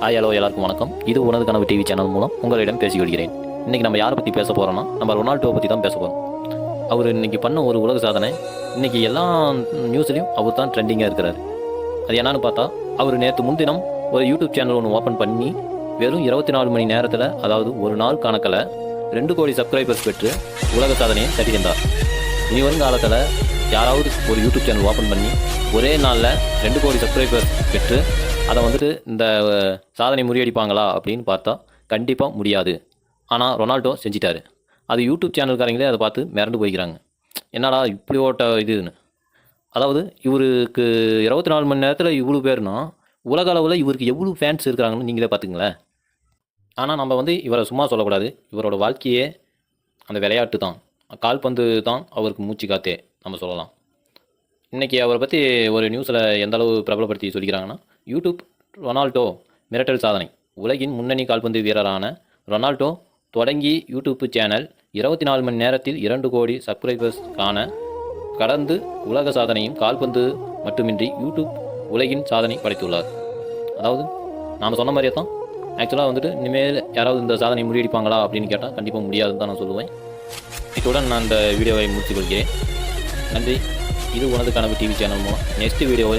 Hello எல்லாருக்கும் வணக்கம். இது உனது கனவு டிவி சேனல் மூலம் உங்களிடம் பேசி கொள்கிறேன். இன்றைக்கி நம்ம யாரை பற்றி பேச போகிறோம்னா, நம்ம ரொனால்டோவை பற்றி தான் பேச போகிறோம். அவர் இன்றைக்கி பண்ண ஒரு உலக சாதனை. இன்றைக்கி எல்லா நியூஸ்லேயும் அவர் தான் ட்ரெண்டிங்காக இருக்கிறார். அது என்னன்னு பார்த்தா, அவர் நேற்று முன்தினம் ஒரு யூடியூப் சேனல் ஒன்று ஓப்பன் பண்ணி வெறும் 24 மணி நேரத்தில், அதாவது ஒரு நாள் கணக்கில் 2 கோடி சப்ஸ்கிரைபர்ஸ் பெற்று உலக சாதனையை சரி செஞ்சார். இனி வரும் காலத்தில் யாராவது ஒரு யூடியூப் சேனல் ஓப்பன் பண்ணி ஒரே நாளில் 2 கோடி சப்ஸ்கிரைபர்ஸ் பெற்று அதை வந்துட்டு இந்த சாதனை முறியடிப்பாங்களா அப்படின்னு பார்த்தா கண்டிப்பாக முடியாது. ஆனால் ரொனால்டோ செஞ்சிட்டாரு. அது யூடியூப் சேனல்காரங்களே அதை பார்த்து மிரண்டு போய்க்கிறாங்க. என்னடா இப்படி ஓட்ட இதுன்னு. அதாவது இவருக்கு 24 மணி நேரத்தில் இவ்வளோ பேர்னா, உலக அளவில் இவருக்கு எவ்வளோ ஃபேன்ஸ் இருக்கிறாங்கன்னு நீங்களே பார்த்துங்களேன். ஆனால் நம்ம இவரை சும்மா சொல்லக்கூடாது. இவரோட வாழ்க்கையே அந்த விளையாட்டு தான், கால்பந்து தான் அவருக்கு மூச்சு காத்தே நம்ம சொல்லலாம். இன்றைக்கி அவரை பற்றி ஒரு நியூஸில் எந்த அளவு பிரபலப்படுத்தி சொல்லிக்கிறாங்கன்னா, யூடியூப் ரொனால்டோ மிரட்டல் சாதனை. உலகின் முன்னணி கால்பந்து வீரரான ரொனால்டோ தொடங்கி யூடியூப் சேனல் 24 மணி நேரத்தில் 2 கோடி சப்ஸ்கிரைபர்ஸ் காண கடந்து உலக சாதனையும் கால்பந்து மட்டுமின்றி யூடியூப் உலகின் சாதனை படைத்துள்ளார். அதாவது நாம் சொன்ன மாதிரியே தான். ஆக்சுவலாக இனிமேல் யாராவது இந்த சாதனை முறியடிப்பாங்களா அப்படின்னு கேட்டால் கண்டிப்பாக முடியாதுன்னு தான் நான் சொல்லுவேன். இத்துடன் நான் இந்த வீடியோவை முடித்துக் கொள்கிறேன். நன்றி. இது உனது கனவு டிவி சேனல் மூலம் நெக்ஸ்ட் வீடியோவை